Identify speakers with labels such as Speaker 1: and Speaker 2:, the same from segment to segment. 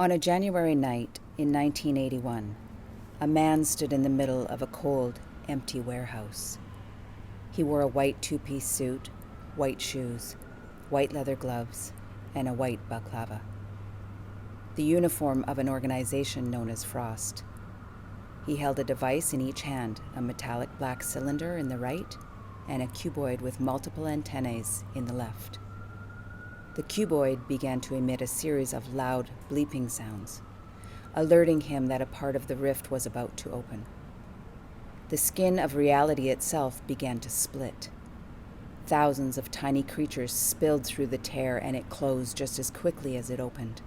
Speaker 1: On a January night in 1981, a man stood in the middle of a cold, empty warehouse. He wore a white two-piece suit, white shoes, white leather gloves, and a white balaclava. The uniform of an organization known as F.R.O.S.T. He held a device in each hand, a metallic black cylinder in the right, and a cuboid with multiple antennae in the left. The cuboid began to emit a series of loud, bleeping sounds, alerting him that a part of the rift was about to open. The skin of reality itself began to split. Thousands of tiny creatures spilled through the tear, and it closed just as quickly as it opened.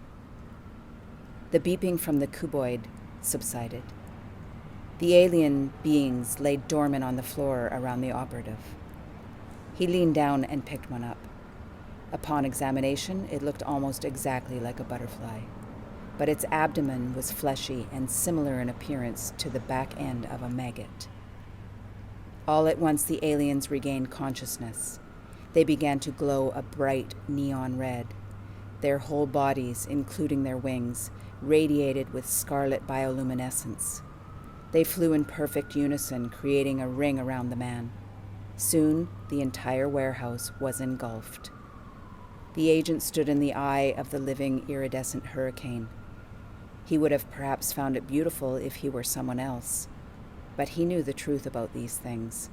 Speaker 1: The beeping from the cuboid subsided. The alien beings lay dormant on the floor around the operative. He leaned down and picked one up. Upon examination, it looked almost exactly like a butterfly, but its abdomen was fleshy and similar in appearance to the back end of a maggot. All at once, the aliens regained consciousness. They began to glow a bright neon red. Their whole bodies, including their wings, radiated with scarlet bioluminescence. They flew in perfect unison, creating a ring around the man. Soon, the entire warehouse was engulfed. The agent stood in the eye of the living, iridescent hurricane. He would have perhaps found it beautiful if he were someone else, but he knew the truth about these things.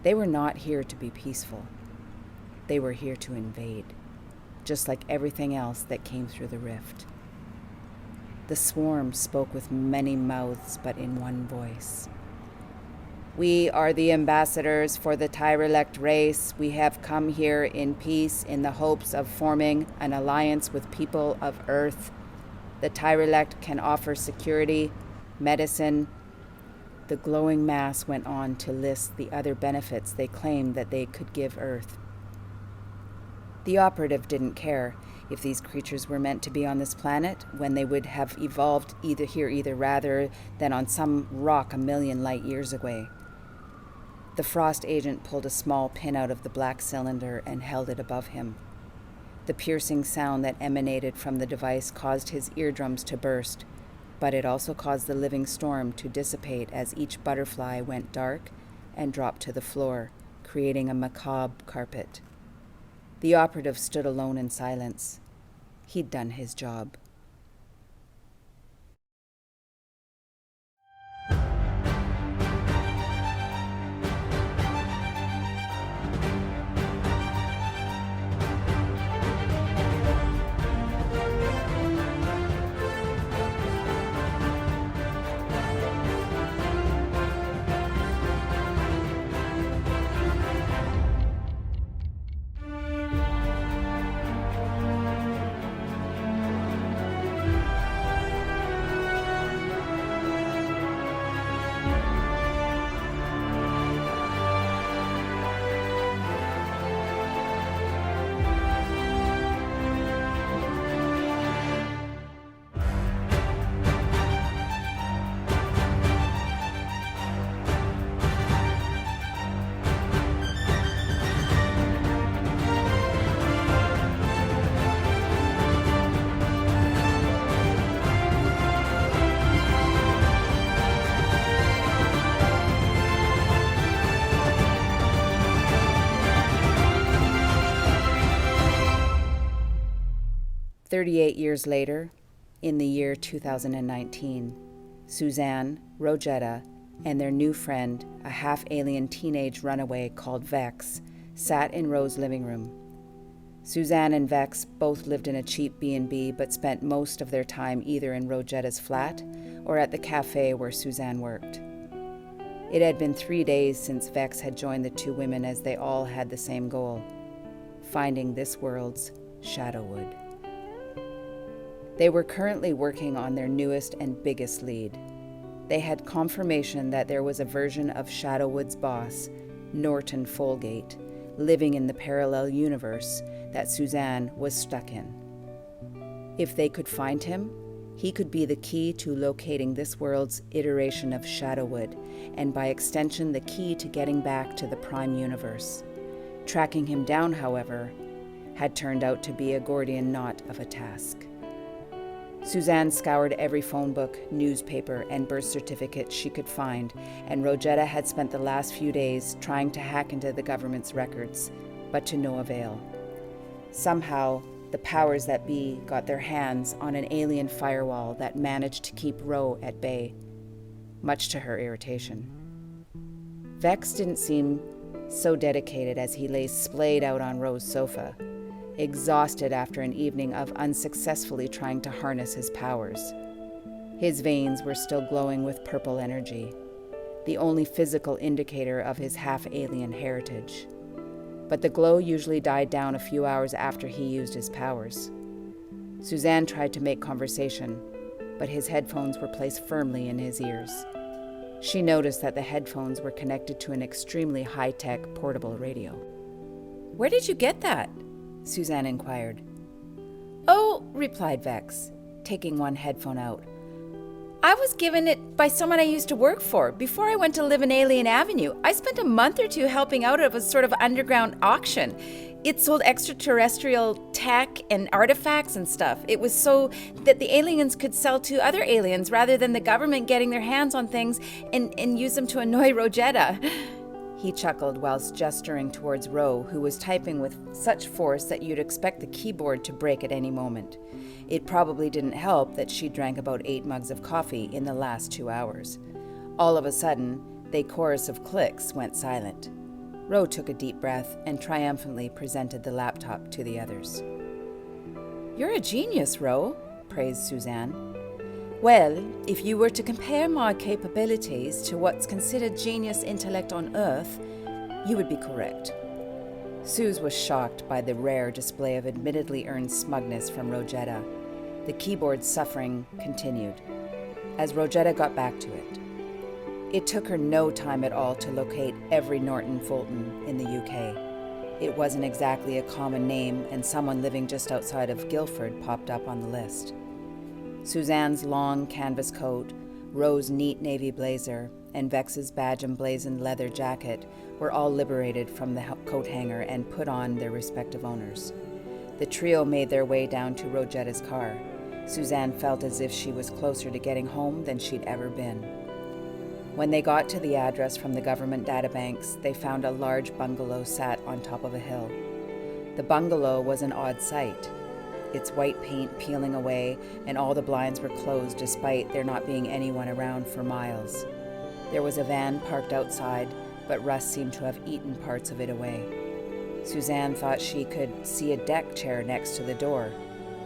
Speaker 1: They were not here to be peaceful. They were here to invade, just like everything else that came through the rift. The swarm spoke with many mouths, but in one voice. "We are the ambassadors for the tyrilect race. We have come here in peace in the hopes of forming an alliance with people of Earth. The tyrilect can offer security, medicine." The glowing mass went on to list the other benefits they claimed that they could give Earth. The operative didn't care if these creatures were meant to be on this planet when they would have evolved either rather than on some rock a million light years away. The F.R.O.S.T. agent pulled a small pin out of the black cylinder and held it above him. The piercing sound that emanated from the device caused his eardrums to burst, but it also caused the living storm to dissipate as each butterfly went dark and dropped to the floor, creating a macabre carpet. The operative stood alone in silence. He'd done his job. "38 years later, in the year 2019, Suzanne, Rosetta, and their new friend, a half-alien teenage runaway called Vex, sat in Ro's living room. Suzanne and Vex both lived in a cheap B&B but spent most of their time either in Rosetta's flat or at the cafe where Suzanne worked. It had been 3 days since Vex had joined the two women, as they all had the same goal: finding this world's Shadowwood. They were currently working on their newest and biggest lead. They had confirmation that there was a version of Shadowwood's boss, Norton Folgate, living in the parallel universe that Suzanne was stuck in. If they could find him, he could be the key to locating this world's iteration of Shadowwood, and by extension the key to getting back to the Prime Universe. Tracking him down, however, had turned out to be a Gordian knot of a task. Suzanne scoured every phone book, newspaper, and birth certificate she could find, and Rogetta had spent the last few days trying to hack into the government's records, but to no avail. Somehow, the powers that be got their hands on an alien firewall that managed to keep Ro at bay, much to her irritation. Vex didn't seem so dedicated as he lay splayed out on Ro's sofa, exhausted after an evening of unsuccessfully trying to harness his powers. His veins were still glowing with purple energy, the only physical indicator of his half-alien heritage. But the glow usually died down a few hours after he used his powers. Suzanne tried to make conversation, but his headphones were placed firmly in his ears. She noticed that the headphones were connected to an extremely high-tech portable radio. "Where did you get that?" Suzanne inquired. "Oh," replied Vex, taking one headphone out. "I was given it by someone I used to work for. Before I went to live in Alien Avenue, I spent a month or two helping out at a sort of underground auction. It sold extraterrestrial tech and artifacts and stuff. It was so that the aliens could sell to other aliens rather than the government getting their hands on things and use them to annoy Rogetta." He chuckled whilst gesturing towards Ro, who was typing with such force that you'd expect the keyboard to break at any moment. It probably didn't help that she drank about 8 mugs of coffee in the last 2 hours. All of a sudden, the chorus of clicks went silent. Ro took a deep breath and triumphantly presented the laptop to the others. "You're a genius, Ro," praised Suzanne. "Well, if you were to compare my capabilities to what's considered genius intellect on Earth, you would be correct." Suze was shocked by the rare display of admittedly earned smugness from Rogetta. The keyboard suffering continued, as Rogetta got back to it. It took her no time at all to locate every Norton Fulton in the UK. It wasn't exactly a common name, and someone living just outside of Guildford popped up on the list. Suzanne's long canvas coat, Ro's neat navy blazer, and Vex's badge emblazoned leather jacket were all liberated from the coat hanger and put on their respective owners. The trio made their way down to Rogetta's car. Suzanne felt as if she was closer to getting home than she'd ever been. When they got to the address from the government databanks, they found a large bungalow sat on top of a hill. The bungalow was an odd sight. Its white paint peeling away, and all the blinds were closed despite there not being anyone around for miles. There was a van parked outside, but rust seemed to have eaten parts of it away. Suzanne thought she could see a deck chair next to the door,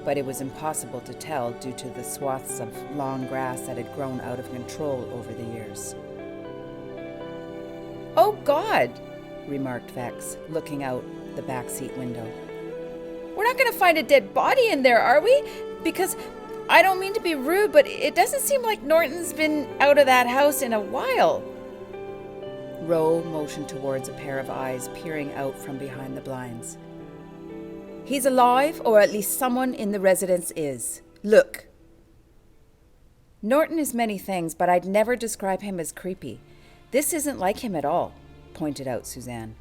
Speaker 1: but it was impossible to tell due to the swaths of long grass that had grown out of control over the years. "Oh, God!" remarked Vex, looking out the backseat window. "We're not going to find a dead body in there, are we? Because I don't mean to be rude, but it doesn't seem like Norton's been out of that house in a while." Ro motioned towards a pair of eyes peering out from behind the blinds. "He's alive, or at least someone in the residence is. Look." "Norton is many things, but I'd never describe him as creepy. This isn't like him at all," pointed out Suzanne.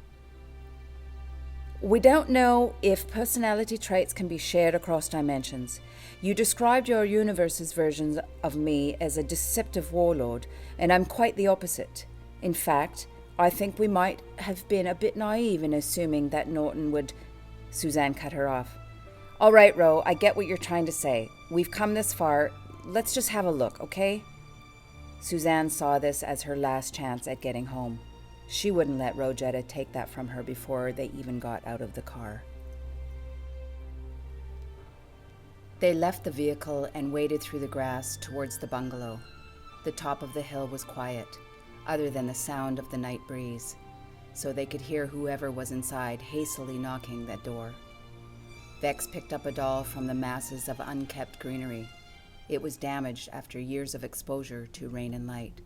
Speaker 1: "We don't know if personality traits can be shared across dimensions. You described your universe's versions of me as a deceptive warlord, and I'm quite the opposite. In fact, I think we might have been a bit naive in assuming that Norton would..." Suzanne cut her off. "All right, Ro, I get what you're trying to say. We've come this far. Let's just have a look, okay?" Suzanne saw this as her last chance at getting home. She wouldn't let Rogetta take that from her before they even got out of the car. They left the vehicle and waded through the grass towards the bungalow. The top of the hill was quiet, other than the sound of the night breeze, so they could hear whoever was inside hastily knocking that door. Vex picked up a doll from the masses of unkept greenery. It was damaged after years of exposure to rain and light.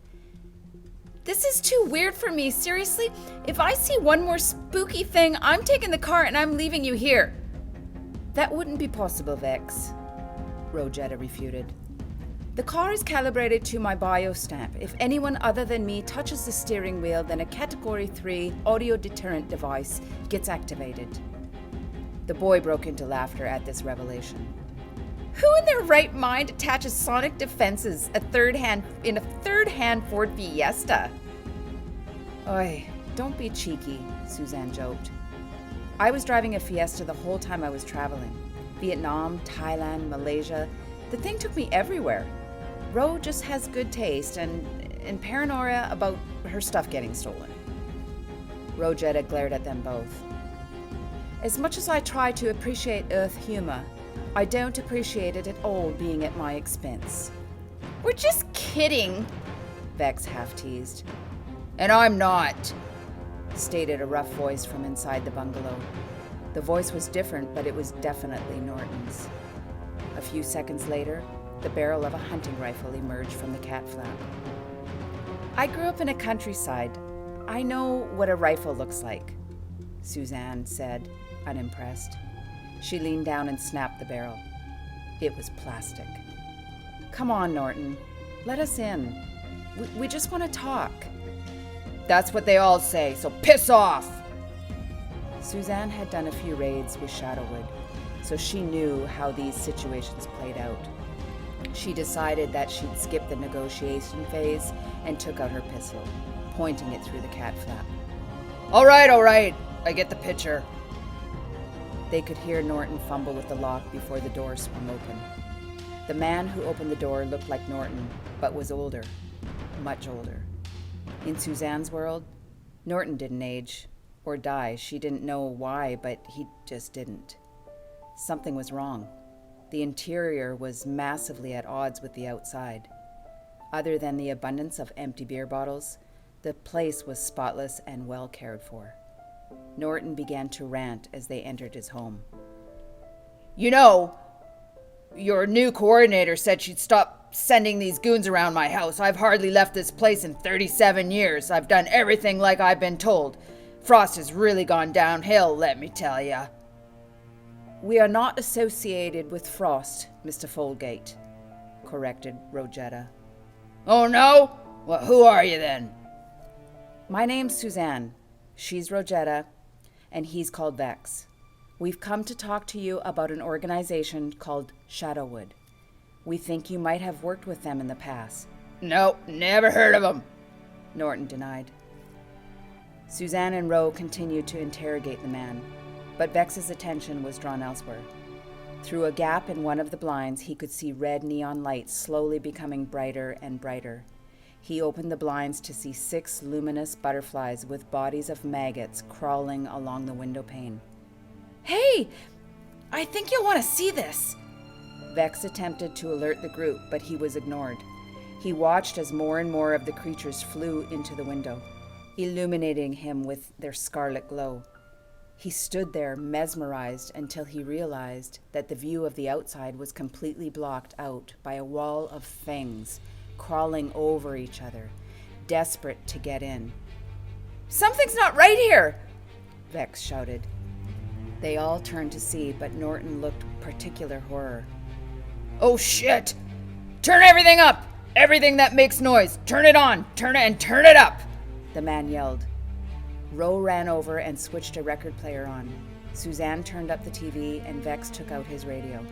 Speaker 1: "This is too weird for me, seriously. If I see one more spooky thing, I'm taking the car and I'm leaving you here." "That wouldn't be possible, Vex," Rogetta refuted. "The car is calibrated to my bio stamp. If anyone other than me touches the steering wheel, then a Category 3 audio deterrent device gets activated." The boy broke into laughter at this revelation. Who in their right mind attaches sonic defenses in a third-hand Ford Fiesta? Oi, don't be cheeky, Suzanne joked. I was driving a Fiesta the whole time I was traveling. Vietnam, Thailand, Malaysia. The thing took me everywhere. Ro just has good taste and paranoia about her stuff getting stolen. Rojetta glared at them both. As much as I try to appreciate Earth humor, I don't appreciate it at all being at my expense. We're just kidding, Vex half teased. And I'm not, stated a rough voice from inside the bungalow. The voice was different, but it was definitely Norton's. A few seconds later, the barrel of a hunting rifle emerged from the cat flap. I grew up in a countryside. I know what a rifle looks like, Suzanne said, unimpressed. She leaned down and snapped the barrel. It was plastic. Come on, Norton. Let us in. We just want to talk. That's what they all say, so piss off! Suzanne had done a few raids with Shadowwood, so she knew how these situations played out. She decided that she'd skip the negotiation phase and took out her pistol, pointing it through the cat flap. All right, I get the picture. They could hear Norton fumble with the lock before the door swung open. The man who opened the door looked like Norton, but was older, much older. In Suzanne's world, Norton didn't age or die. She didn't know why, but he just didn't. Something was wrong. The interior was massively at odds with the outside. Other than the abundance of empty beer bottles, the place was spotless and well cared for. Norton began to rant as they entered his home. You know, your new coordinator said she'd stop sending these goons around my house. I've hardly left this place in 37 years. I've done everything like I've been told. F.R.O.S.T has really gone downhill, let me tell ya. We are not associated with F.R.O.S.T, Mr. Folgate, corrected Rojetta. Oh no? Well, who are you then? My name's Suzanne. She's Rojetta, and he's called Vex. We've come to talk to you about an organization called Shadowwood. We think you might have worked with them in the past. Nope, never heard of them, Norton denied. Suzanne and Ro continued to interrogate the man, but Vex's attention was drawn elsewhere. Through a gap in one of the blinds, he could see red neon lights slowly becoming brighter and brighter. He opened the blinds to see 6 luminous butterflies with bodies of maggots crawling along the window pane. Hey, I think you'll want to see this. Vex attempted to alert the group, but he was ignored. He watched as more and more of the creatures flew into the window, illuminating him with their scarlet glow. He stood there mesmerized until he realized that the view of the outside was completely blocked out by a wall of fangs crawling over each other, desperate to get in. Something's not right here, Vex shouted. They all turned to see, but Norton looked particular horror. Oh shit! Turn everything up! Everything that makes noise! Turn it on! Turn it up! The man yelled. Ro ran over and switched a record player on. Suzanne turned up the TV and Vex took out his radio.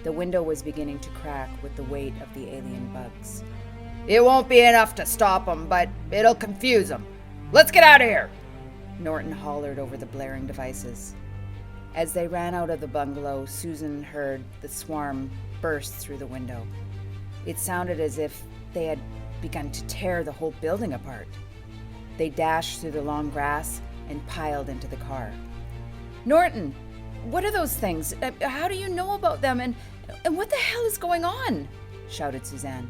Speaker 1: The window was beginning to crack with the weight of the alien bugs. It won't be enough to stop them, but it'll confuse them. Let's get out of here! Norton hollered over the blaring devices. As they ran out of the bungalow, Susan heard the swarm burst through the window. It sounded as if they had begun to tear the whole building apart. They dashed through the long grass and piled into the car. Norton, what are those things? How do you know about them? And what the hell is going on? Shouted Suzanne.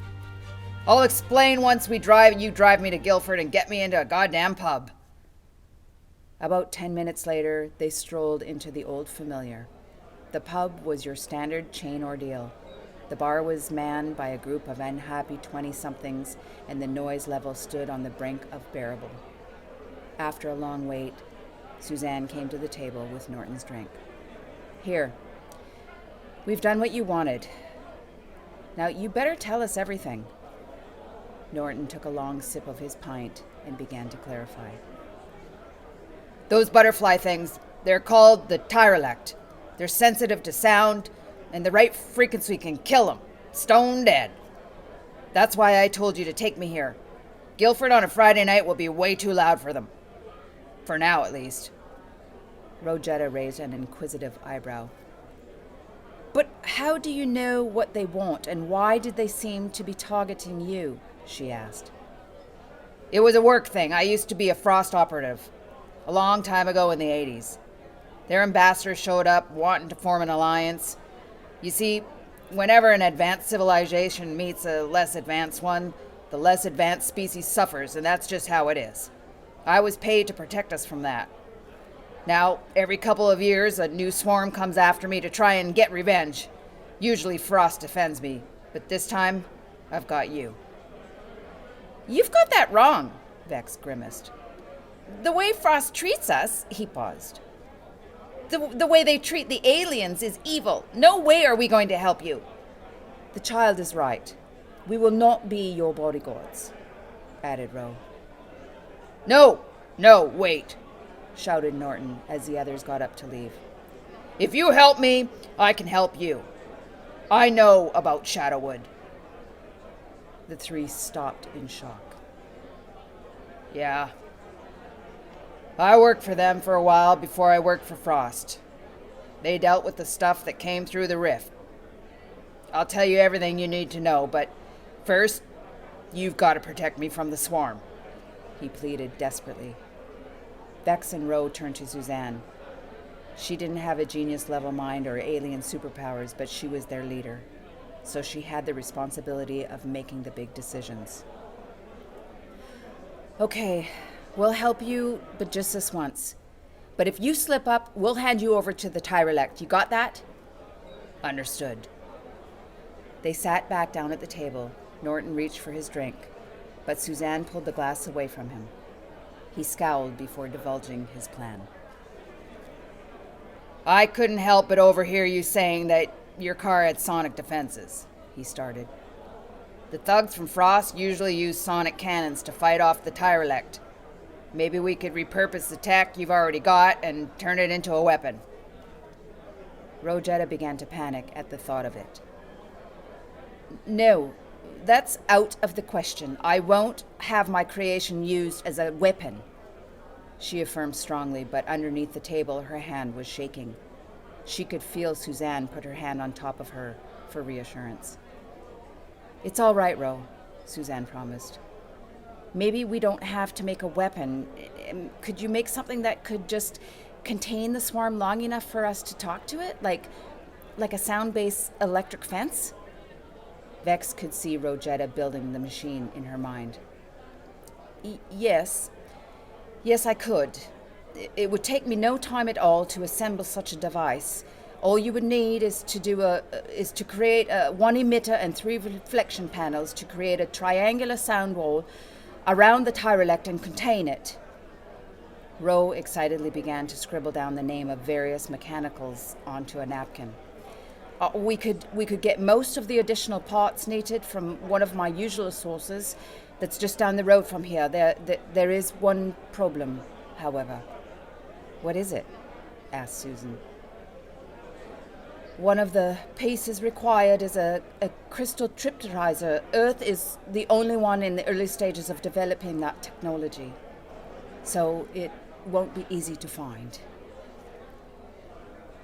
Speaker 1: I'll explain once you drive me to Guilford and get me into a goddamn pub. About 10 minutes later, they strolled into the old familiar. The pub was your standard chain ordeal. The bar was manned by a group of unhappy 20-somethings, and the noise level stood on the brink of bearable. After a long wait, Suzanne came to the table with Norton's drink. Here, we've done what you wanted. Now, you better tell us everything. Norton took a long sip of his pint and began to clarify. Those butterfly things, they're called the tyrilect. They're sensitive to sound,
Speaker 2: and the right frequency can kill them. Stone dead. That's why I told you to take me here. Guilford on a Friday night will be way too loud for them. For now, at least.
Speaker 1: Rosetta raised an inquisitive eyebrow. But how do you know what they want, and why did they seem to be targeting you? She asked.
Speaker 2: It was a work thing. I used to be a F.R.O.S.T operative. A long time ago in the 80s. Their ambassador showed up, wanting to form an alliance. You see, whenever an advanced civilization meets a less advanced one, the less advanced species suffers, and that's just how it is. I was paid to protect us from that. Now, every couple of years, a new swarm comes after me to try and get revenge. Usually F.R.O.S.T defends me, but this time, I've got you.
Speaker 1: You've got that wrong, Vex grimaced. The way F.R.O.S.T treats us, he paused. The way they treat the aliens is evil. No way are we going to help you. The child is right. We will not be your bodyguards, added Ro.
Speaker 2: No, wait, shouted Norton as the others got up to leave. If you help me, I can help you. I know about Shadowwood.
Speaker 1: The three stopped in shock.
Speaker 2: Yeah. I worked for them for a while before I worked for F.R.O.S.T. They dealt with the stuff that came through the rift. I'll tell you everything you need to know, but first, you've got to protect me from the swarm, he pleaded desperately.
Speaker 1: Vex and Ro turned to Suzanne. She didn't have a genius-level mind or alien superpowers, but she was their leader, so she had the responsibility of making the big decisions. Okay, we'll help you, but just this once. But if you slip up, we'll hand you over to the tyrilect. You got that?
Speaker 2: Understood.
Speaker 1: They sat back down at the table. Norton reached for his drink, but Suzanne pulled the glass away from him. He scowled before divulging his plan.
Speaker 2: I couldn't help but overhear you saying that your car had sonic defenses, he started. The thugs from F.R.O.S.T usually use sonic cannons to fight off the tyrilect. Maybe we could repurpose the tech you've already got and turn it into a weapon.
Speaker 1: Rosetta began to panic at the thought of it. No, that's out of the question. I won't have my creation used as a weapon, she affirmed strongly, but underneath the table her hand was shaking. She could feel Suzanne put her hand on top of her for reassurance. It's all right, Ro, Suzanne promised. Maybe we don't have to make a weapon. Could you make something that could just contain the swarm long enough for us to talk to it? Like a sound-based electric fence? Vex could see Rosetta building the machine in her mind. Yes, I could. It would take me no time at all to assemble such a device. All you would need is to create one emitter and 3 reflection panels to create a triangular sound wall around the tyrilect and contain it. Ro excitedly began to scribble down the name of various mechanicals onto a napkin. We could get most of the additional parts needed from one of my usual sources that's just down the road from here. There is one problem, however. What is it? Asked Susan. One of the pieces required is a crystal triptorizer. Earth is the only one in the early stages of developing that technology, so it won't be easy to find.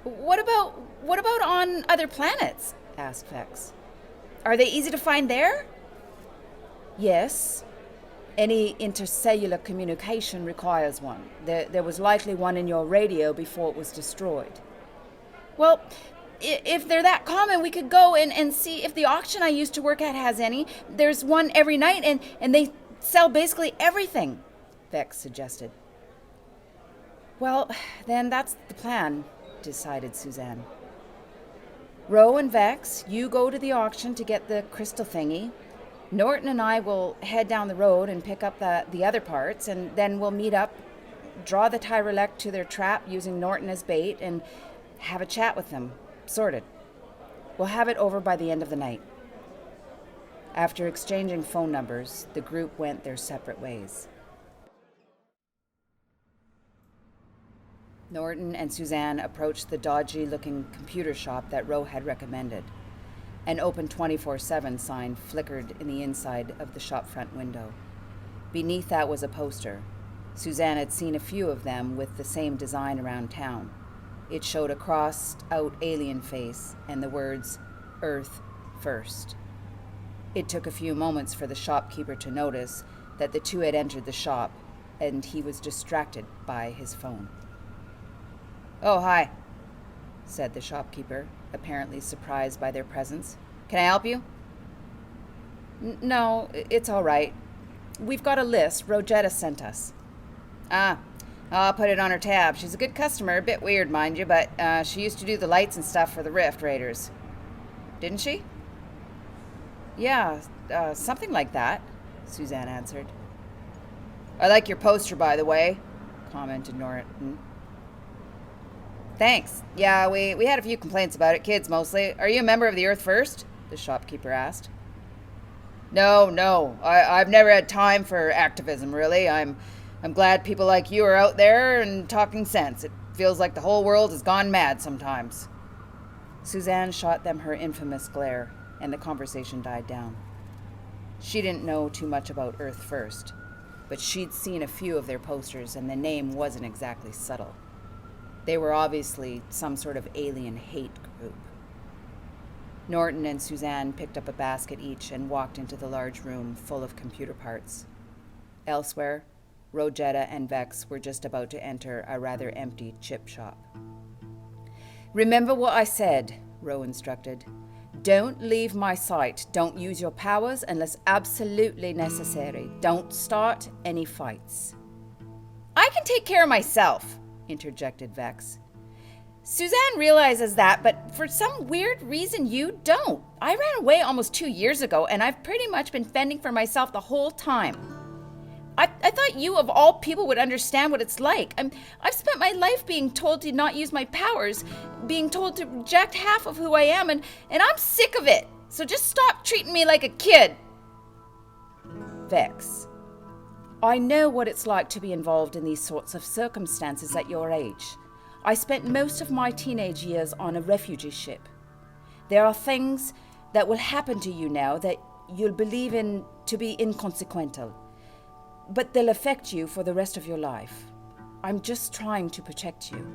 Speaker 1: What about on other planets? Asked Vex. Are they easy to find there? Yes. Any intercellular communication requires one. There was likely one in your radio before it was destroyed. Well, if they're that common, we could go and see if the auction I used to work at has any. There's one every night, and they sell basically everything, Vex suggested. Well, then that's the plan, decided Suzanne. Ro and Vex, you go to the auction to get the crystal thingy. Norton and I will head down the road and pick up the other parts, and then we'll meet up, draw the tyrilect to their trap using Norton as bait, and have a chat with them. Sorted. We'll have it over by the end of the night. After exchanging phone numbers, the group went their separate ways. Norton and Suzanne approached the dodgy-looking computer shop that Ro had recommended. An open 24/7 sign flickered in the inside of the shop front window. Beneath that was a poster. Suzanne had seen a few of them with the same design around town. It showed a crossed-out alien face and the words, "Earth First." It took a few moments for the shopkeeper to notice that the two had entered the shop, and he was distracted by his phone.
Speaker 2: "Oh, hi,"
Speaker 1: said the shopkeeper, apparently surprised by their presence.
Speaker 2: "Can I help you?"
Speaker 1: No, it's all right. We've got a list Rosetta sent us."
Speaker 2: "Ah, I'll put it on her tab. She's a good customer, a bit weird, mind you, but she used to do the lights and stuff for the Rift Raiders. Didn't she?"
Speaker 1: "Yeah, something like that," Suzanne answered.
Speaker 2: "I like your poster, by the way," commented Norton. "Thanks. Yeah, we had a few complaints about it, kids mostly. Are you a member of the F.R.O.S.T? The shopkeeper asked. No. I've never had time for activism, really. I'm glad people like you are out there and talking sense. It feels like the whole world has gone mad sometimes."
Speaker 1: Suzanne shot them her infamous glare, and the conversation died down. She didn't know too much about F.R.O.S.T, but she'd seen a few of their posters, and the name wasn't exactly subtle. They were obviously some sort of alien hate group. Norton and Suzanne picked up a basket each and walked into the large room full of computer parts. Elsewhere, Rosetta and Vex were just about to enter a rather empty chip shop. "Remember what I said," Ro instructed. "Don't leave my sight. Don't use your powers unless absolutely necessary. Don't start any fights."
Speaker 2: "I can take care of myself," interjected Vex. "Suzanne realizes that, but for some weird reason you don't. I ran away almost 2 years ago, and I've pretty much been fending for myself the whole time. I thought you, of all people, would understand what it's like. I've spent my life being told to not use my powers, being told to reject half of who I am, and I'm sick of it. So just stop treating me like a kid."
Speaker 1: "Vex, I know what it's like to be involved in these sorts of circumstances at your age. I spent most of my teenage years on a refugee ship. There are things that will happen to you now that you'll believe in to be inconsequential, but they'll affect you for the rest of your life. I'm just trying to protect you."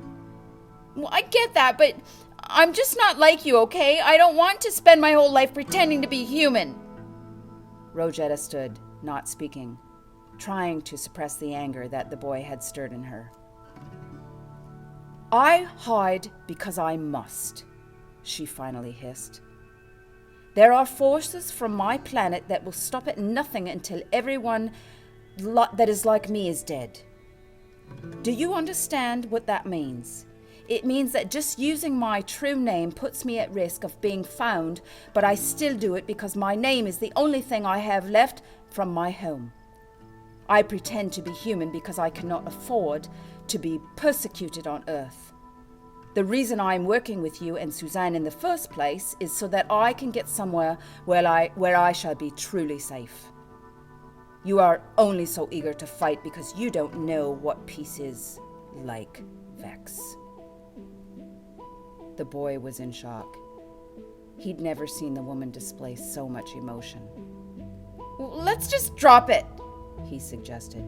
Speaker 2: "Well, I get that, but I'm just not like you, okay? I don't want to spend my whole life pretending to be human."
Speaker 1: Rosetta stood, not speaking, trying to suppress the anger that the boy had stirred in her. "I hide because I must," she finally hissed. "There are forces from my planet that will stop at nothing until everyone that is like me is dead. Do you understand what that means? It means that just using my true name puts me at risk of being found, but I still do it because my name is the only thing I have left from my home. I pretend to be human because I cannot afford to be persecuted on Earth. The reason I'm working with you and Suzanne in the first place is so that I can get somewhere where I shall be truly safe. You are only so eager to fight because you don't know what peace is like, Vex." The boy was in shock. He'd never seen the woman display so much emotion.
Speaker 2: "Let's just drop it,"
Speaker 1: he suggested.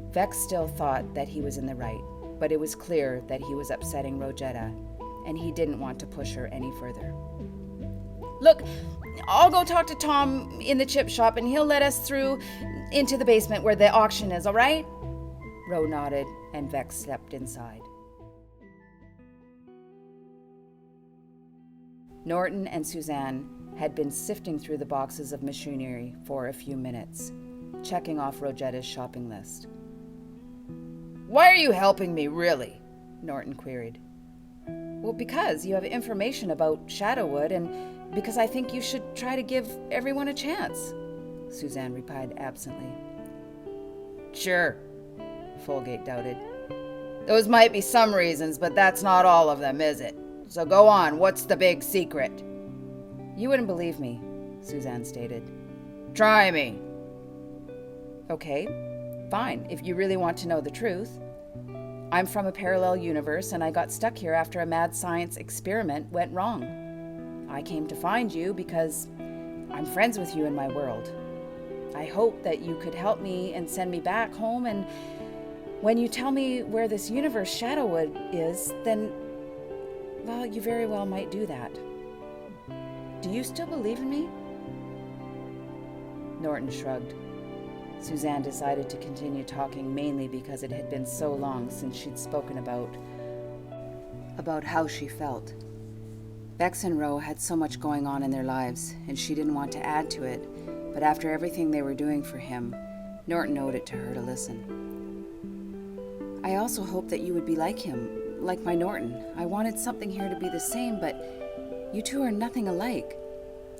Speaker 1: Vex still thought that he was in the right, but it was clear that he was upsetting Rosetta, and he didn't want to push her any further.
Speaker 2: "Look, I'll go talk to Tom in the chip shop, and he'll let us through into the basement where the auction is, all right?"
Speaker 1: Ro nodded, and Vex stepped inside. Norton and Suzanne had been sifting through the boxes of machinery for a few minutes, checking off Rosetta's shopping list.
Speaker 2: "Why are you helping me, really?"
Speaker 1: Norton queried. "Well, because you have information about Shadowwood, and because I think you should try to give everyone a chance," Suzanne replied absently.
Speaker 2: "Sure," Folgate doubted. "Those might be some reasons, but that's not all of them, is it? So go on, what's the big secret?"
Speaker 1: "You wouldn't believe me," Suzanne stated.
Speaker 2: "Try me."
Speaker 1: "Okay, fine, if you really want to know the truth. I'm from a parallel universe, and I got stuck here after a mad science experiment went wrong. I came to find you because I'm friends with you in my world. I hope that you could help me and send me back home, and when you tell me where this universe Shadowwood is, then, well, you very well might do that. Do you still believe in me?" Norton shrugged. Suzanne decided to continue talking, mainly because it had been so long since she'd spoken about how she felt. Bex and Ro had so much going on in their lives, and she didn't want to add to it, but after everything they were doing for him, Norton owed it to her to listen. "I also hope that you would be like him, like my Norton. I wanted something here to be the same, but you two are nothing alike.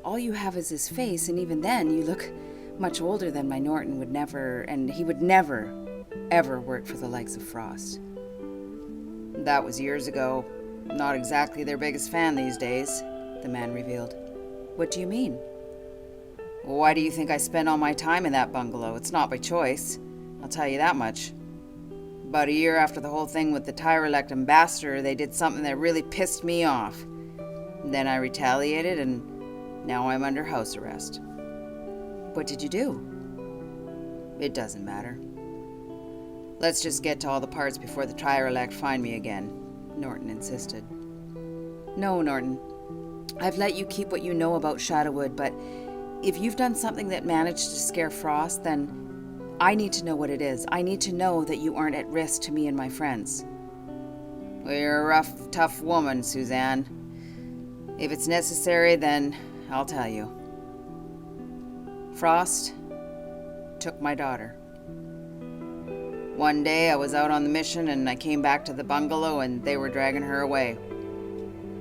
Speaker 1: All you have is his face, and even then, you look much older than my Norton would never, and he would never, ever work for the likes of F.R.O.S.T.
Speaker 2: That was years ago. Not exactly their biggest fan these days," the man revealed.
Speaker 1: "What do you mean?"
Speaker 2: "Why do you think I spend all my time in that bungalow? It's not by choice. I'll tell you that much. About a year after the whole thing with the tyrilect ambassador, they did something that really pissed me off. Then I retaliated, and now I'm under house arrest."
Speaker 1: "What did you do?"
Speaker 2: "It doesn't matter. Let's just get to all the parts before the tyrilect find me again," Norton insisted.
Speaker 1: "No, Norton. I've let you keep what you know about Shadowwood, but if you've done something that managed to scare F.R.O.S.T, then I need to know what it is. I need to know that you aren't at risk to me and my friends."
Speaker 2: "Well, you're a rough, tough woman, Suzanne. If it's necessary, then I'll tell you. F.R.O.S.T took my daughter. One day I was out on the mission and I came back to the bungalow and they were dragging her away.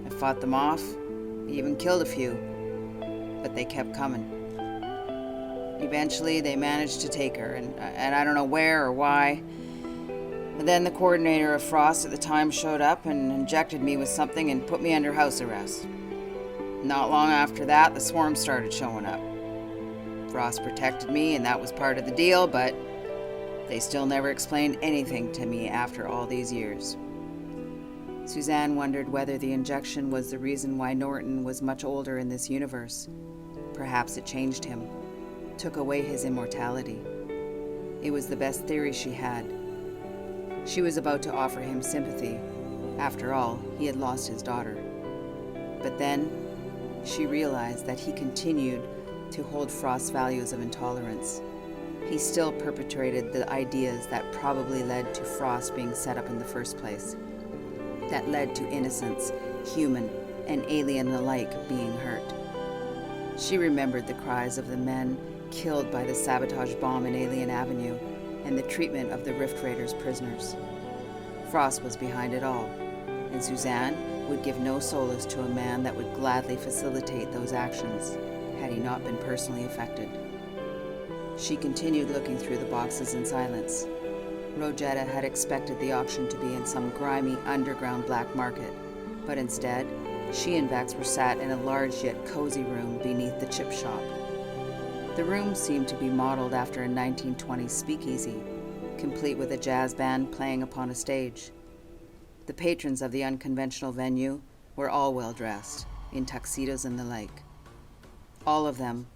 Speaker 2: I fought them off, even killed a few, but they kept coming. Eventually they managed to take her, and I don't know where or why. But then the coordinator of F.R.O.S.T at the time showed up and injected me with something and put me under house arrest. Not long after that, the swarm started showing up. F.R.O.S.T protected me, and that was part of the deal, but they still never explained anything to me after all these years."
Speaker 1: Suzanne wondered whether the injection was the reason why Norton was much older in this universe. Perhaps it changed him, took away his immortality. It was the best theory she had. She was about to offer him sympathy. After all, he had lost his daughter. But then, she realized that he continued to hold F.R.O.S.T values of intolerance. He still perpetrated the ideas that probably led to F.R.O.S.T being set up in the first place, that led to innocents, human and alien alike, being hurt. She remembered the cries of the men killed by the sabotage bomb in Alien Avenue and the treatment of the Rift Raiders' prisoners. F.R.O.S.T was behind it all, and Suzanne would give no solace to a man that would gladly facilitate those actions, had he not been personally affected. She continued looking through the boxes in silence. Rojetta had expected the auction to be in some grimy underground black market, but instead, she and Vex were sat in a large yet cozy room beneath the chip shop. The room seemed to be modeled after a 1920s speakeasy, complete with a jazz band playing upon a stage. The patrons of the unconventional venue were all well dressed, in tuxedos and the like. All of them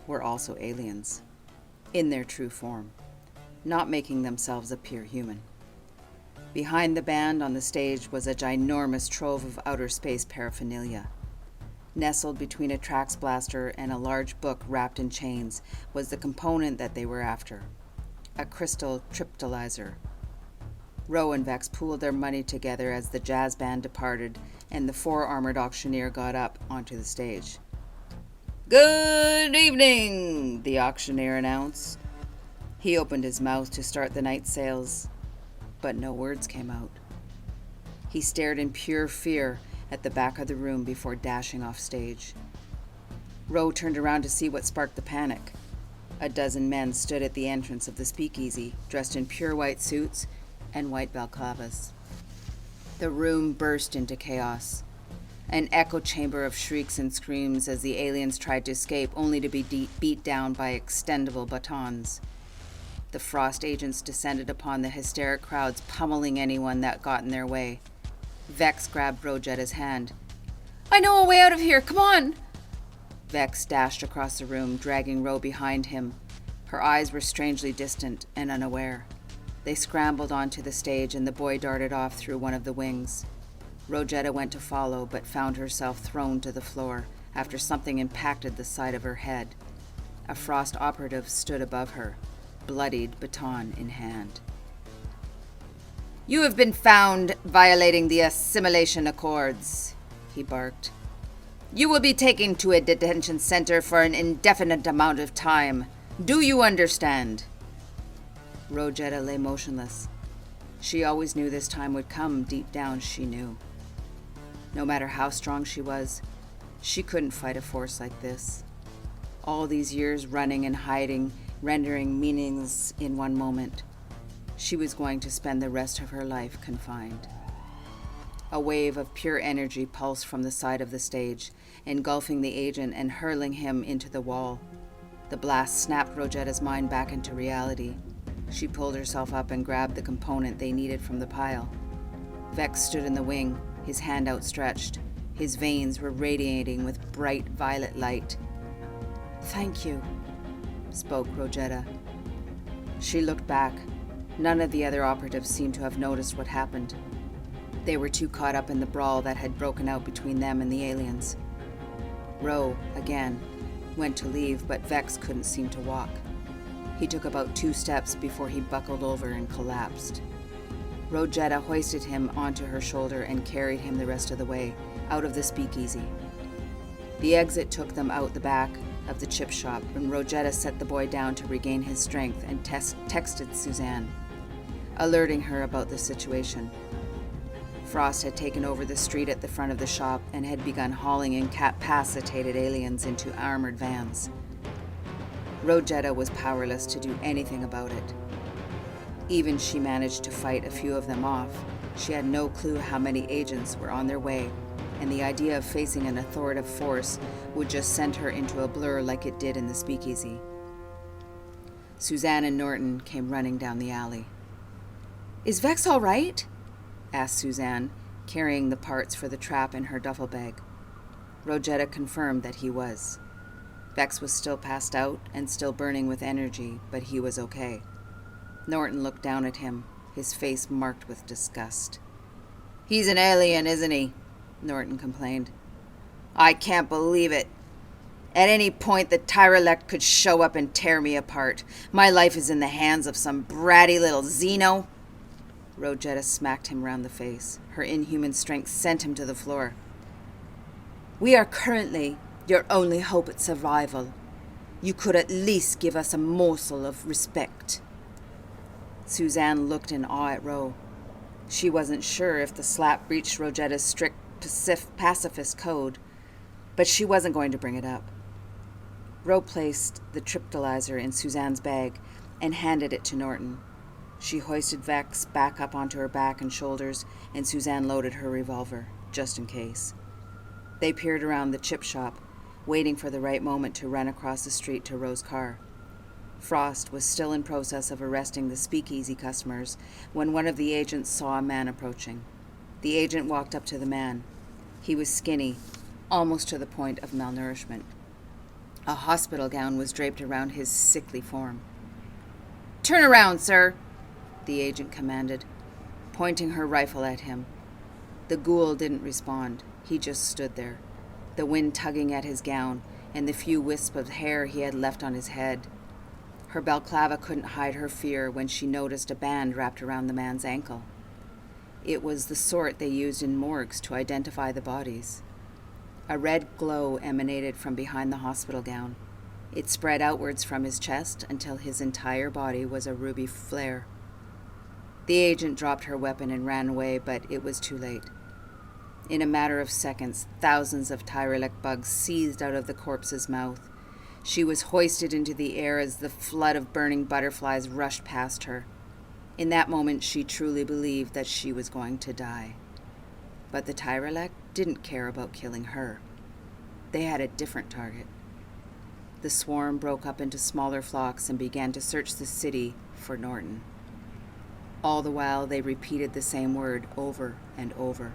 Speaker 1: were also aliens, in their true form, not making themselves appear human. Behind the band on the stage was a ginormous trove of outer space paraphernalia. Nestled between a Trax blaster and a large book wrapped in chains was the component that they were after, a crystal triptolizer. Ro and Vex pooled their money together as the jazz band departed and the four-armored auctioneer got up onto the stage. "Good evening," the auctioneer announced. He opened his mouth to start the night sales, but no words came out. He stared in pure fear at the back of the room before dashing off stage. Ro turned around to see what sparked the panic. A dozen men stood at the entrance of the speakeasy, dressed in pure white suits and white balaclavas. The room burst into chaos. An echo chamber of shrieks and screams as the aliens tried to escape, only to be beat down by extendable batons. The F.R.O.S.T agents descended upon the hysteric crowds, pummeling anyone that got in their way. Vex grabbed Rojetta's hand. "I know a way out of here, come on!" Vex dashed across the room, dragging Ro behind him. Her eyes were strangely distant and unaware. They scrambled onto the stage and the boy darted off through one of the wings. Rojetta went to follow, but found herself thrown to the floor after something impacted the side of her head. A F.R.O.S.T operative stood above her, bloodied baton in hand. "You have been found violating the assimilation accords," he barked. "You will be taken to a detention center for an indefinite amount of time. Do you understand?" Rojetta lay motionless. She always knew this time would come. Deep down, she knew. No matter how strong she was, she couldn't fight a force like this. All these years running and hiding, rendering meaningless in one moment. She was going to spend the rest of her life confined. A wave of pure energy pulsed from the side of the stage, engulfing the agent and hurling him into the wall. The blast snapped Rojetta's mind back into reality. She pulled herself up and grabbed the component they needed from the pile. Vex stood in the wing, his hand outstretched. His veins were radiating with bright violet light. "Thank you," spoke Rojetta. She looked back. None of the other operatives seemed to have noticed what happened. They were too caught up in the brawl that had broken out between them and the aliens. Ro, again, went to leave, but Vex couldn't seem to walk. He took about 2 steps before he buckled over and collapsed. Rojetta hoisted him onto her shoulder and carried him the rest of the way, out of the speakeasy. The exit took them out the back of the chip shop, and Rojetta set the boy down to regain his strength and texted Suzanne, alerting her about the situation. F.R.O.S.T had taken over the street at the front of the shop and had begun hauling incapacitated aliens into armored vans. Rojetta was powerless to do anything about it. Even she managed to fight a few of them off. She had no clue how many agents were on their way, and the idea of facing an authoritative force would just send her into a blur like it did in the speakeasy. Suzanne and Norton came running down the alley. "Is Vex all right?" asked Suzanne, carrying the parts for the trap in her duffel bag. Rojetta confirmed that he was. Vex was still passed out and still burning with energy, but he was okay. Norton looked down at him, his face marked with disgust. "He's an alien, isn't he?" Norton complained. "I can't believe it. At any point, the tyrilect could show up and tear me apart. My life is in the hands of some bratty little Xeno." Rojetta smacked him round the face. Her inhuman strength sent him to the floor. "We are currently your only hope at survival. You could at least give us a morsel of respect." Suzanne looked in awe at Ro. She wasn't sure if the slap breached Rojetta's strict pacifist code, but she wasn't going to bring it up. Ro placed the tranquilizer in Suzanne's bag and handed it to Norton. She hoisted Vex back up onto her back and shoulders, and Suzanne loaded her revolver, just in case. They peered around the chip shop, waiting for the right moment to run across the street to Ro's car. F.R.O.S.T was still in process of arresting the speakeasy customers when one of the agents saw a man approaching. The agent walked up to the man. He was skinny, almost to the point of malnourishment. A hospital gown was draped around his sickly form. "Turn around, sir," the agent commanded, pointing her rifle at him. The ghoul didn't respond. He just stood there, the wind tugging at his gown and the few wisps of hair he had left on his head. Her balaclava couldn't hide her fear when she noticed a band wrapped around the man's ankle. It was the sort they used in morgues to identify the bodies. A red glow emanated from behind the hospital gown. It spread outwards from his chest until his entire body was a ruby flare. The agent dropped her weapon and ran away, but it was too late. In a matter of seconds, thousands of tyrilect bugs seethed out of the corpse's mouth. She was hoisted into the air as the flood of burning butterflies rushed past her. In that moment, she truly believed that she was going to die. But the tyrilect didn't care about killing her. They had a different target. The swarm broke up into smaller flocks and began to search the city for Norton. All the while, they repeated the same word over and over.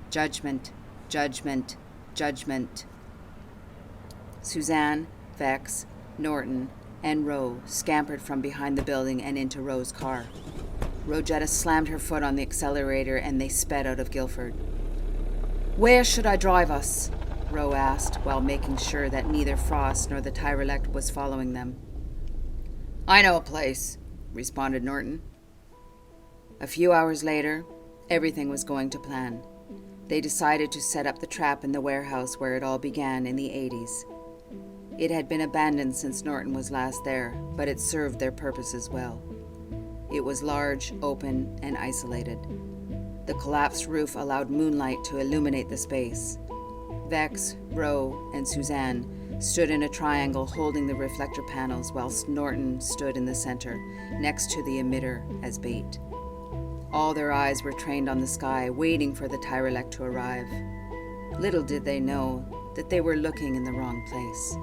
Speaker 1: Judgment, judgment, judgment. Suzanne, Vex, Norton, and Ro scampered from behind the building and into Ro's car. Rosetta slammed her foot on the accelerator and they sped out of Guilford. "Where should I drive us?" Ro asked, while making sure that neither F.R.O.S.T nor the tyrilect was following them.
Speaker 2: "I know a place," responded Norton.
Speaker 1: A few hours later, everything was going to plan. They decided to set up the trap in the warehouse where it all began in the 80s. It had been abandoned since Norton was last there, but it served their purposes well. It was large, open, and isolated. The collapsed roof allowed moonlight to illuminate the space. Vex, Ro, and Suzanne stood in a triangle holding the reflector panels, whilst Norton stood in the center, next to the emitter as bait. All their eyes were trained on the sky, waiting for the tyrilect to arrive. Little did they know that they were looking in the wrong place.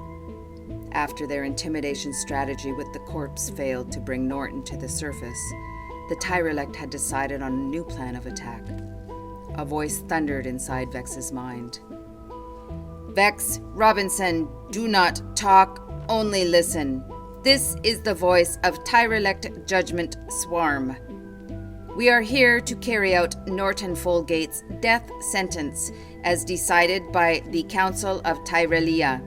Speaker 1: After their intimidation strategy with the corpse failed to bring Norton to the surface, the tyrilect had decided on a new plan of attack. A voice thundered inside Vex's mind. "Vex, Robinson, do not talk, only listen. This is the voice of Tyrilect Judgment Swarm. We are here to carry out Norton Folgate's death sentence as decided by the Council of Tyrelia.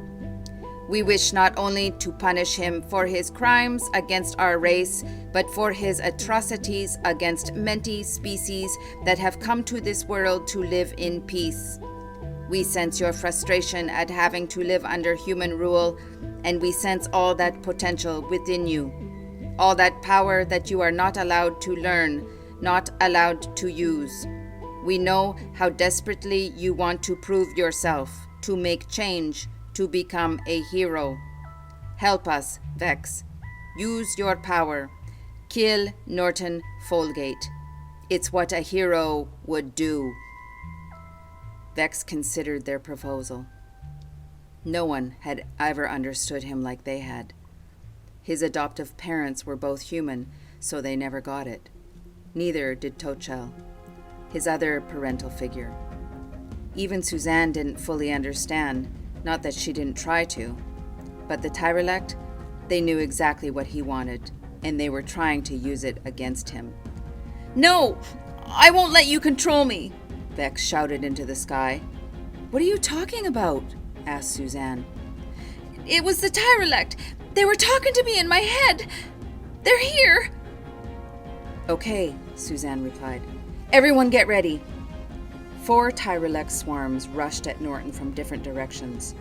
Speaker 1: We wish not only to punish him for his crimes against our race, but for his atrocities against many species that have come to this world to live in peace. We sense your frustration at having to live under human rule, and we sense all that potential within you, all that power that you are not allowed to learn, not allowed to use. We know how desperately you want to prove yourself, to make change, to become a hero. Help us, Vex. Use your power. Kill Norton Folgate. It's what a hero would do." Vex considered their proposal. No one had ever understood him like they had. His adoptive parents were both human, so they never got it. Neither did Tochel, his other parental figure. Even Suzanne didn't fully understand, not that she didn't try to. But the tyrilect, they knew exactly what he wanted, and they were trying to use it against him. "No! I won't let you control me!" Vex shouted into the sky. "What are you talking about?" asked Suzanne. "It was the tyrilect. They were talking to me in my head. They're here." "Okay," Suzanne replied. "Everyone get ready." 4 tyrilect swarms rushed at Norton from different directions.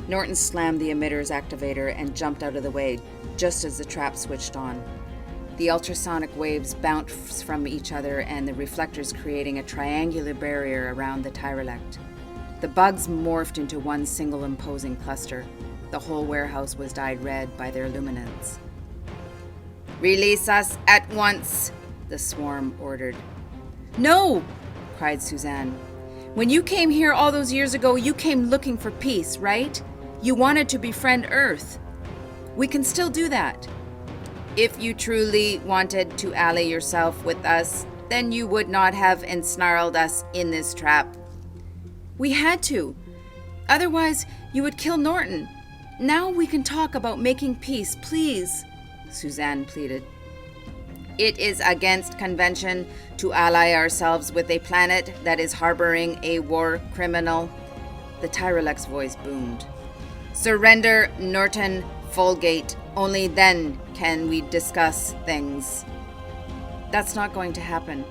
Speaker 1: Norton slammed the emitter's activator and jumped out of the way, just as the trap switched on. The ultrasonic waves bounced from each other and the reflectors creating a triangular barrier around the tyrilect. The bugs morphed into one single imposing cluster. The whole warehouse was dyed red by their luminance. "Release us at once," the swarm ordered. "No!" cried Suzanne. "When you came here all those years ago, you came looking for peace, right? You wanted to befriend Earth. We can still do that. If you truly wanted to ally yourself with us, then you would not have ensnarled us in this trap." "We had to. Otherwise, you would kill Norton. Now we can talk about making peace, please," Suzanne pleaded. "It is against convention to ally ourselves with a planet that is harboring a war criminal," the tyrilect's voice boomed. "Surrender Norton Folgate. Only then can we discuss things." "That's not going to happen.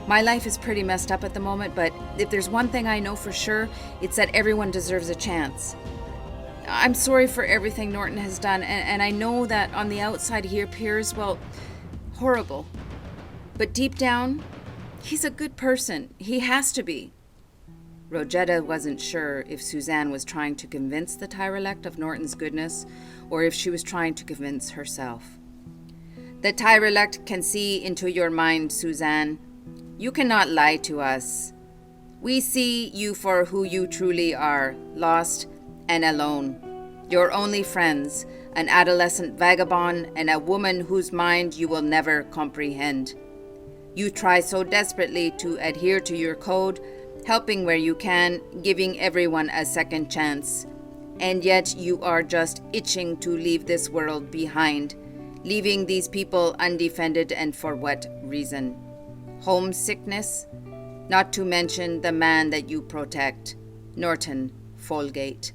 Speaker 1: My life is pretty messed up at the moment, but if there's one thing I know for sure, it's that everyone deserves a chance. I'm sorry for everything Norton has done, and I know that on the outside he appears, well, horrible. But deep down, he's a good person. He has to be." Rosetta wasn't sure if Suzanne was trying to convince the tyrilect of Norton's goodness, or if she was trying to convince herself. "The tyrilect can see into your mind, Suzanne. You cannot lie to us. We see you for who you truly are, lost and alone. Your only friends,
Speaker 3: an adolescent vagabond, and a woman whose mind you will never comprehend. You try so desperately to adhere to your code, helping where you can, giving everyone a second chance. And yet you are just itching to leave this world behind, leaving these people undefended, and for what reason? Homesickness? Not to mention the man that you protect, Norton, Folgate.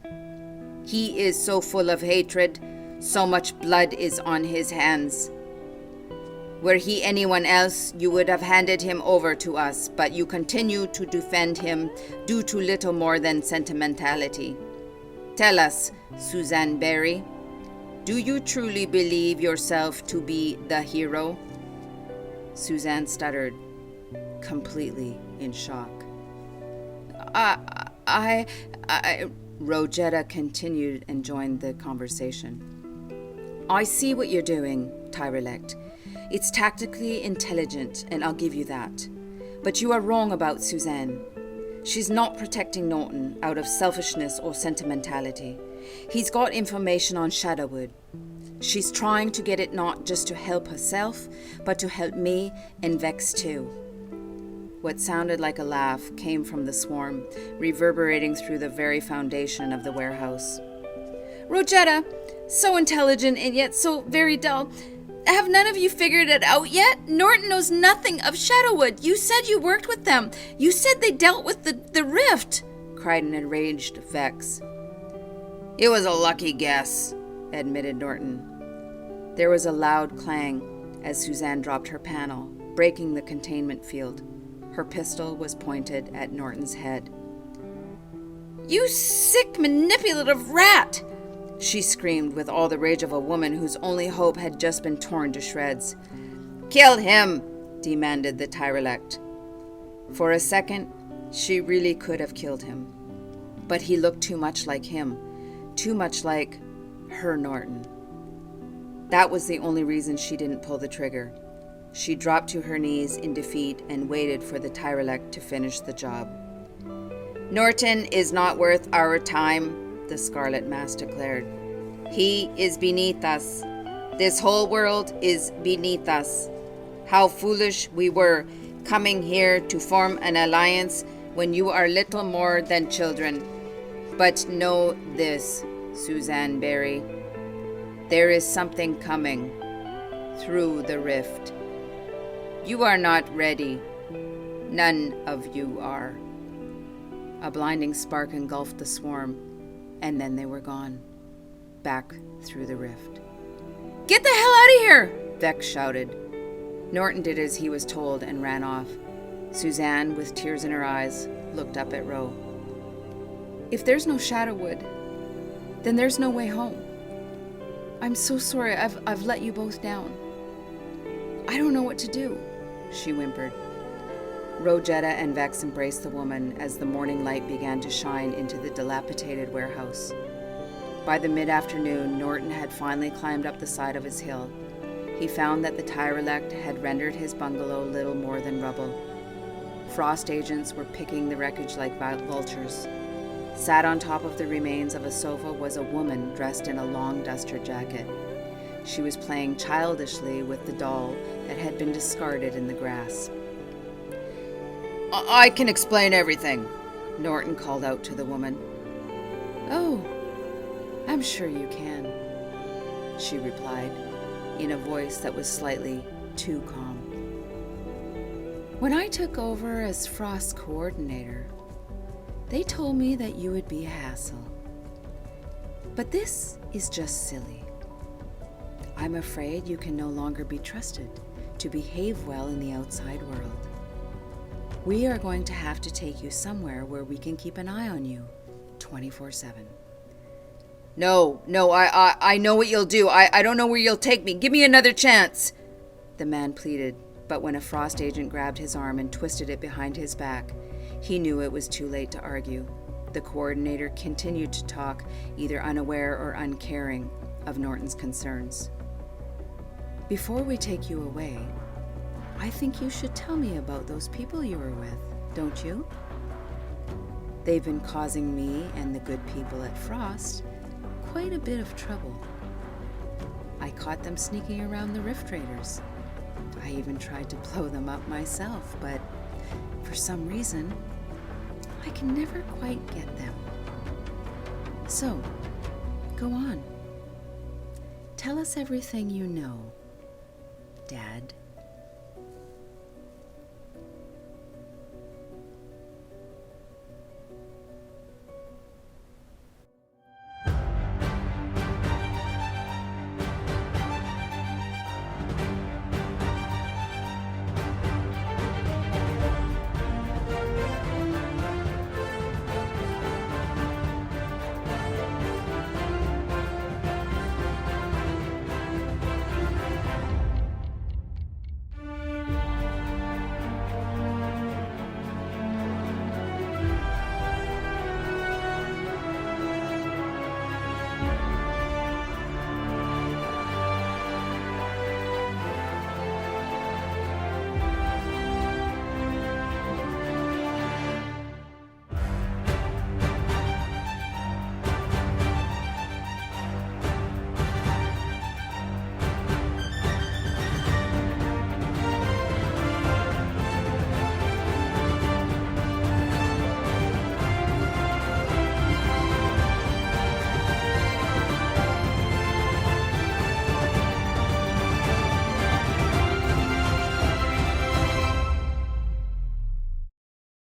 Speaker 3: He is so full of hatred, so much blood is on his hands. Were he anyone else, you would have handed him over to us, but you continue to defend him due to little more than sentimentality. Tell us, Suzanne Barry, do you truly believe yourself to be the hero? Suzanne stuttered, completely in shock. Rosetta continued and joined the conversation. I see what you're doing, tyrilect. It's tactically intelligent, and I'll give you that. But you are wrong about Suzanne. She's not protecting Norton out of selfishness or sentimentality. He's got information on Shadowwood. She's trying to get it not just to help herself, but to help me and Vex too. What sounded like a laugh came from the swarm, reverberating through the very foundation of the warehouse. Rosetta, so intelligent and yet so very dull. Have none of you figured it out yet? Norton knows nothing of Shadowwood. You said you worked with them. You said they dealt with the rift, cried an enraged Vex. It was a lucky guess, admitted Norton. There was a loud clang as Suzanne dropped her panel, breaking the containment field. Her pistol was pointed at Norton's head. You sick, manipulative rat! She screamed with all the rage of a woman whose only hope had just been torn to shreds. Kill him, demanded the tyrilect. For a second, she really could have killed him. But he looked too much like him, too much like her Norton. That was the only reason she didn't pull the trigger. She dropped to her knees in defeat and waited for the tyrilect to finish the job. Norton is not worth our time, the Scarlet Mass declared. He is beneath us. This whole world is beneath us. How foolish we were coming here to form an alliance when you are little more than children. But know this, Suzanne Barry. There is something coming through the rift. You are not ready. None of you are. A blinding spark engulfed the swarm, and then they were gone, back through the rift. Get the hell out of here! Vex shouted. Norton did as he was told and ran off. Suzanne, with tears in her eyes, looked up at Ro. If there's no Shadowwood, then there's no way home. I'm so sorry I've let you both down. I don't know what to do, she whimpered. Rosetta and Vex embraced the woman as the morning light began to shine into the dilapidated warehouse. By the mid-afternoon, Norton had finally climbed up the side of his hill. He found that the tyrilect had rendered his bungalow little more than rubble. F.R.O.S.T agents were picking the wreckage like vultures. Sat on top of the remains of a sofa was a woman dressed in a long duster jacket. She was playing childishly with the doll that had been discarded in the grass. I can explain everything, Norton called out to the woman. Oh, I'm sure you can, she replied, in a voice that was slightly too calm. When I took over as F.R.O.S.T coordinator, they told me that you would be a hassle. But this is just silly. I'm afraid you can no longer be trusted to behave well in the outside world. We are going to have to take you somewhere where we can keep an eye on you 24/7. No, I know what you'll do. I don't know where you'll take me. Give me another chance, the man pleaded, but when a F.R.O.S.T agent grabbed his arm and twisted it behind his back, he knew it was too late to argue. The coordinator continued to talk, either unaware or uncaring of Norton's concerns. Before we take you away, I think you should tell me about those people you were with, don't you? They've been causing me and the good people at F.R.O.S.T quite a bit of trouble.
Speaker 1: I caught them sneaking around the Rift Raiders. I even tried to blow them up myself, but for some reason, I can never quite get them. So, go on. Tell us everything you know, Dad.